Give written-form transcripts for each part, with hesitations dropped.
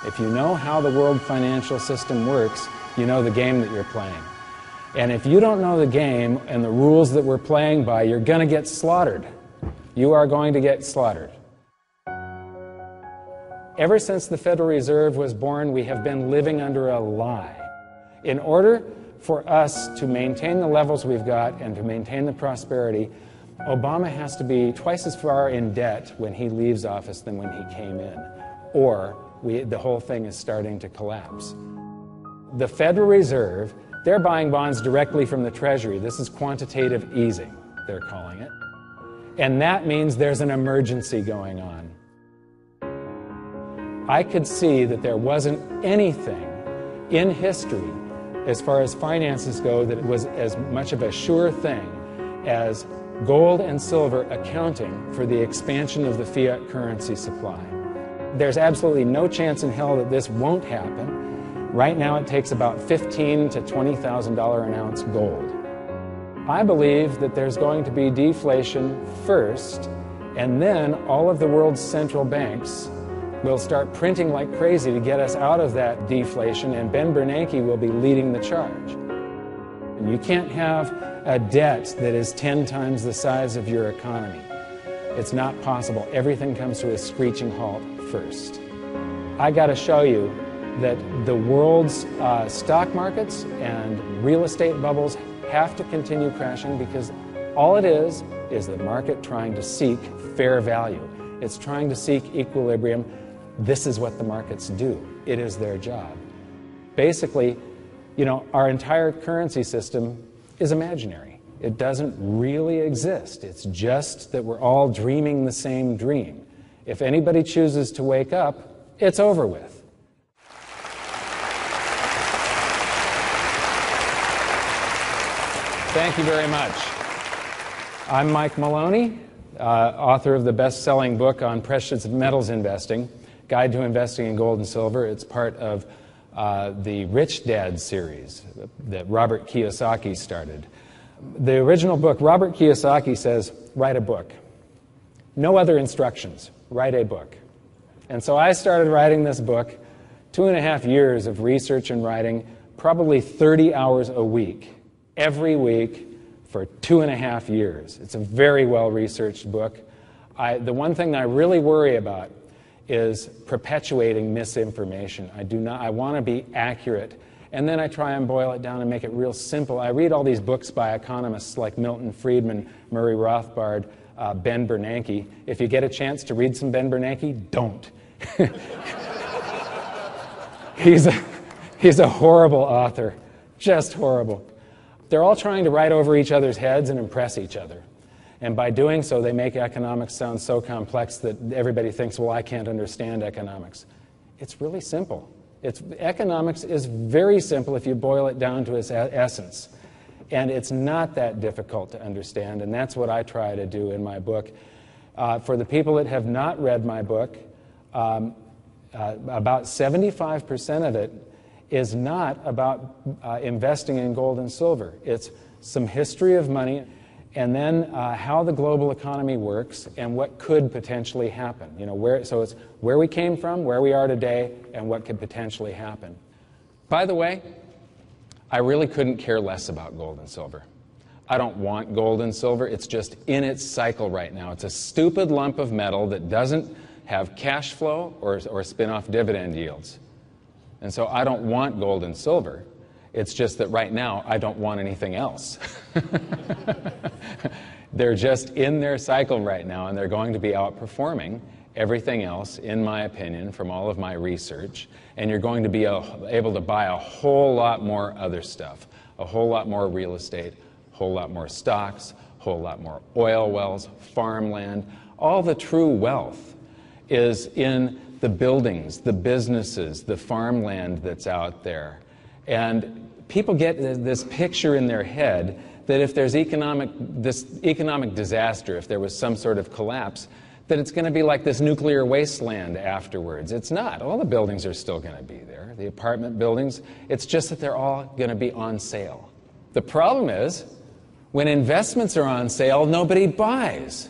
If you know how the world financial system works, you know the game that you're playing. And if you don't know the game and the rules that we're playing by, you're going to get slaughtered. You are going to get slaughtered. Ever since the Federal Reserve was born, we have been living under a lie. In order for us to maintain the levels we've got and to maintain the prosperity, Obama has to be twice as far in debt when he leaves office than when he came in, or the whole thing is starting to collapse. The Federal Reserve, they're buying bonds directly from the Treasury. This is quantitative easing, they're calling it. And that means there's an emergency going on. I could see that there wasn't anything in history as far as finances go that it was as much of a sure thing as gold and silver accounting for the expansion of the fiat currency supply. There's absolutely no chance in hell that this won't happen. Right now it takes about $15,000 to $20,000 an ounce gold. I believe that there's going to be deflation first, and then all of the world's central banks will start printing like crazy to get us out of that deflation, and Ben Bernanke will be leading the charge. And you can't have a debt that is 10 times the size of your economy. It's not possible. Everything comes to a screeching halt first. I got to show you that the world's stock markets and real estate bubbles have to continue crashing, because all it is the market trying to seek fair value. It's trying to seek equilibrium. This is what the markets do. It is their job. Basically, you know, our entire currency system is imaginary. It doesn't really exist. It's just that we're all dreaming the same dream. If anybody chooses to wake up, it's over with. Thank you very much. I'm Mike Maloney, author of the best-selling book on precious metals investing, Guide to Investing in Gold and Silver. It's part of the Rich Dad series that Robert Kiyosaki started. The original book, Robert Kiyosaki says, write a book. No other instructions. Write a book. And so I started writing this book, 2.5 years of research and writing, probably 30 hours a week, every week for 2.5 years. It's a very well-researched book. The one thing I really worry about is perpetuating misinformation. I want to be accurate, and then I try and boil it down and make it real simple. I read all these books by economists like Milton Friedman, Murray Rothbard, Ben Bernanke. If you get a chance to read some Ben Bernanke, don't. He's a horrible author, just horrible. They're all trying to write over each other's heads and impress each other. And by doing so, they make economics sound so complex that everybody thinks, well, I can't understand economics. It's really simple. Economics is very simple if you boil it down to its essence. And it's not that difficult to understand, and that's what I try to do in my book. For the people that have not read my book, about 75% of it is not about investing in gold and silver. It's some history of money, and then how the global economy works and what could potentially happen. You know, so it's where we came from, where we are today, and what could potentially happen. By the way, I really couldn't care less about gold and silver. I don't want gold and silver. It's just in its cycle right now. It's a stupid lump of metal that doesn't have cash flow or spin-off dividend yields. And so I don't want gold and silver. It's just that right now I don't want anything else. They're just in their cycle right now, and they're going to be outperforming everything else, in my opinion, from all of my research. And you're going to be able to buy a whole lot more other stuff, a whole lot more real estate, a whole lot more stocks, a whole lot more oil wells, farmland. All the true wealth is in the buildings, the businesses, the farmland that's out there. And people get this picture in their head that if there's this economic disaster, if there was some sort of collapse, that it's going to be like this nuclear wasteland afterwards. It's not. All the buildings are still going to be there, the apartment buildings. It's just that they're all going to be on sale. The problem is, when investments are on sale, nobody buys.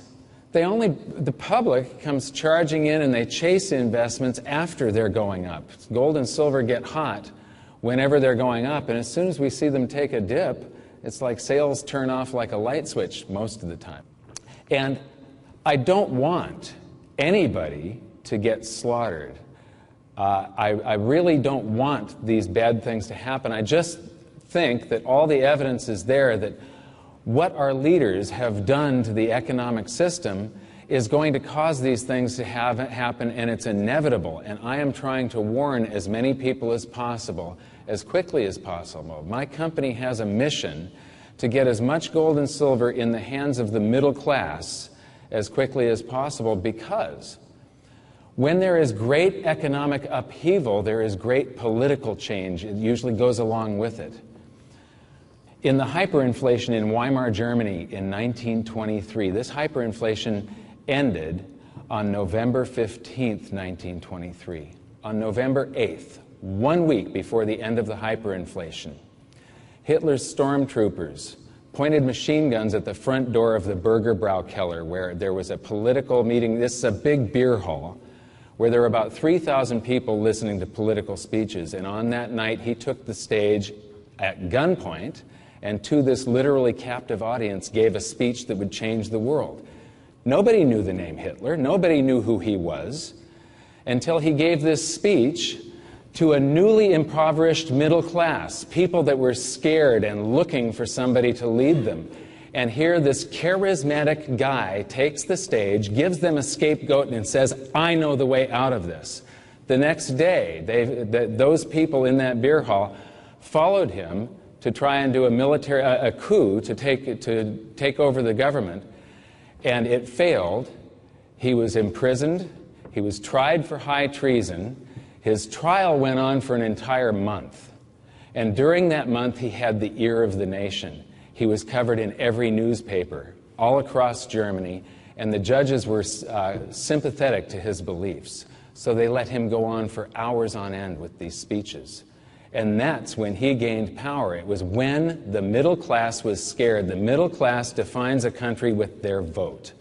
The public comes charging in and they chase investments after they're going up. Gold and silver get hot whenever they're going up, and as soon as we see them take a dip, it's like sales turn off like a light switch most of the time. And I don't want anybody to get slaughtered. I really don't want these bad things to happen. I just think that all the evidence is there that what our leaders have done to the economic system is going to cause these things to happen, and it's inevitable. And I am trying to warn as many people as possible, as quickly as possible. My company has a mission to get as much gold and silver in the hands of the middle class as quickly as possible, because when there is great economic upheaval, there is great political change. It usually goes along with it. In the hyperinflation in Weimar, Germany in 1923, this hyperinflation ended on November 15th, 1923. On November 8th, 1 week before the end of the hyperinflation, Hitler's stormtroopers pointed machine guns at the front door of the Bürgerbraukeller, where there was a political meeting. This is a big beer hall where there were about 3,000 people listening to political speeches. And on that night, he took the stage at gunpoint and to this literally captive audience gave a speech that would change the world. Nobody knew the name Hitler. Nobody knew who he was until he gave this speech to a newly impoverished middle class, people that were scared and looking for somebody to lead them. And here this charismatic guy takes the stage, gives them a scapegoat, and says, I know the way out of this. The next day, those people in that beer hall followed him to try and do a coup to take over the government, and it failed. He was imprisoned. He was tried for high treason. His trial went on for an entire month. And during that month, he had the ear of the nation. He was covered in every newspaper all across Germany, and the judges were sympathetic to his beliefs. So they let him go on for hours on end with these speeches. And that's when he gained power. It was when the middle class was scared. The middle class defines a country with their vote.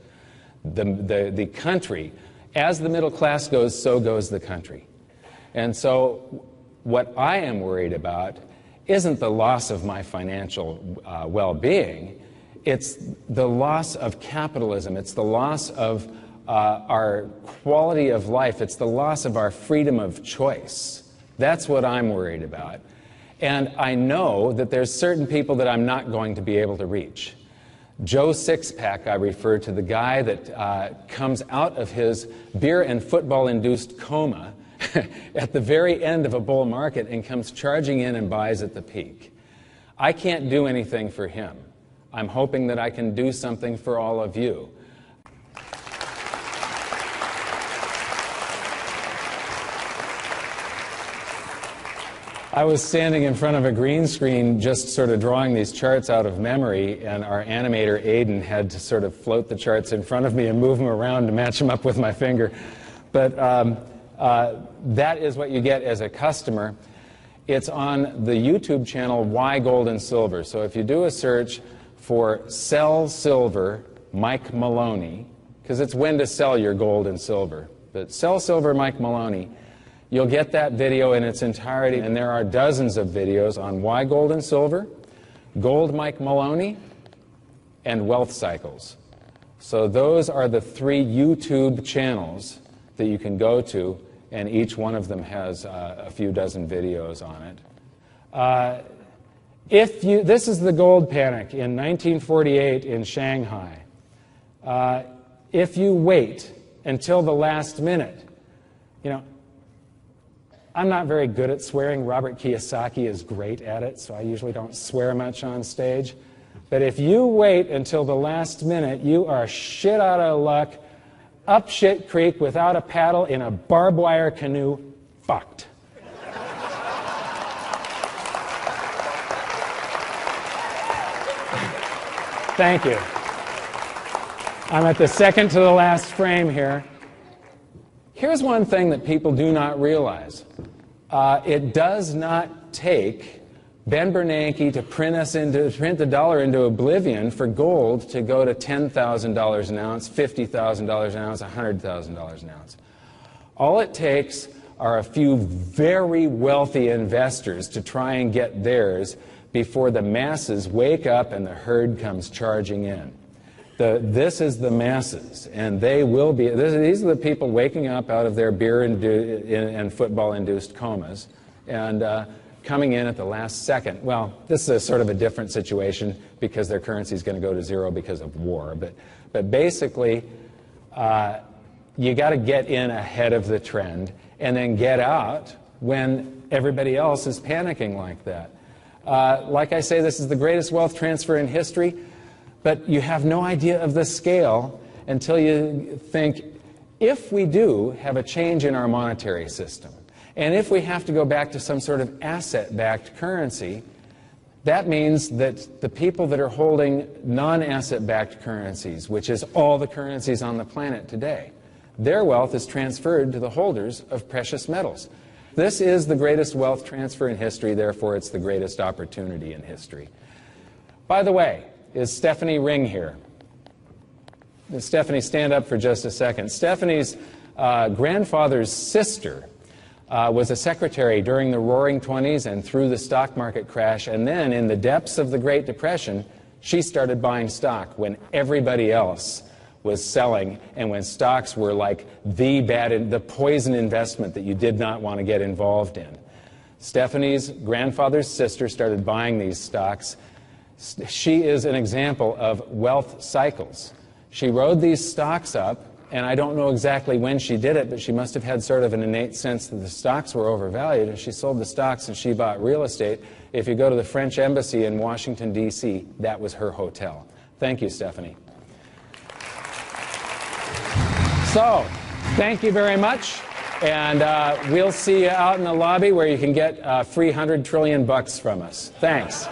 The country, as the middle class goes, so goes the country. And so what I am worried about isn't the loss of my financial well-being. It's the loss of capitalism. It's the loss of our quality of life. It's the loss of our freedom of choice. That's what I'm worried about. And I know that there's certain people that I'm not going to be able to reach. Joe Sixpack, I refer to, the guy that comes out of his beer and football-induced coma at the very end of a bull market and comes charging in and buys at the peak. I can't do anything for him. I'm hoping that I can do something for all of you. I was standing in front of a green screen just sort of drawing these charts out of memory, and our animator Aiden had to sort of float the charts in front of me and move them around to match them up with my finger. But that is what you get as a customer. It's on the YouTube channel Why Gold and Silver. So if you do a search for Sell Silver Mike Maloney, because it's when to sell your gold and silver, but Sell Silver Mike Maloney, you'll get that video in its entirety, and there are dozens of videos on Why Gold and Silver, Gold Mike Maloney, and Wealth Cycles. So those are the 3 YouTube channels that you can go to, and each one of them has a few dozen videos on it. This is the gold panic in 1948 in Shanghai. If you wait until the last minute, I'm not very good at swearing. Robert Kiyosaki is great at it, so I usually don't swear much on stage. But if you wait until the last minute, you are shit out of luck, up shit creek without a paddle in a barbed wire canoe, fucked. Thank you. I'm at the second to the last frame here. Here's one thing that people do not realize. It does not take Ben Bernanke to print the dollar into oblivion for gold to go to $10,000 an ounce, $50,000 an ounce, $100,000 an ounce. All it takes are a few very wealthy investors to try and get theirs before the masses wake up and the herd comes charging in. This is the masses, and they will be. These are the people waking up out of their beer and football-induced comas and coming in at the last second. Well, this is a sort of a different situation because their currency is going to go to zero because of war. But basically, you got to get in ahead of the trend and then get out when everybody else is panicking like that. Like I say, this is the greatest wealth transfer in history, but you have no idea of the scale until you think, if we do have a change in our monetary system, and if we have to go back to some sort of asset-backed currency, that means that the people that are holding non-asset-backed currencies, which is all the currencies on the planet today, their wealth is transferred to the holders of precious metals. This is the greatest wealth transfer in history, therefore it's the greatest opportunity in history. By the way, is Stephanie Ring here? Stephanie, stand up for just a second. Stephanie's grandfather's sister was a secretary during the Roaring '20s and through the stock market crash, and then in the depths of the Great Depression, she started buying stock when everybody else was selling and when stocks were like the poison investment that you did not want to get involved in. Stephanie's grandfather's sister started buying these stocks. She is an example of wealth cycles. She rode these stocks up, and I don't know exactly when she did it, but she must have had sort of an innate sense that the stocks were overvalued, and she sold the stocks and she bought real estate. If you go to the French embassy in Washington, D.C., that was her hotel. Thank you, Stephanie. So, thank you very much, and we'll see you out in the lobby where you can get free $100 trillion from us. Thanks.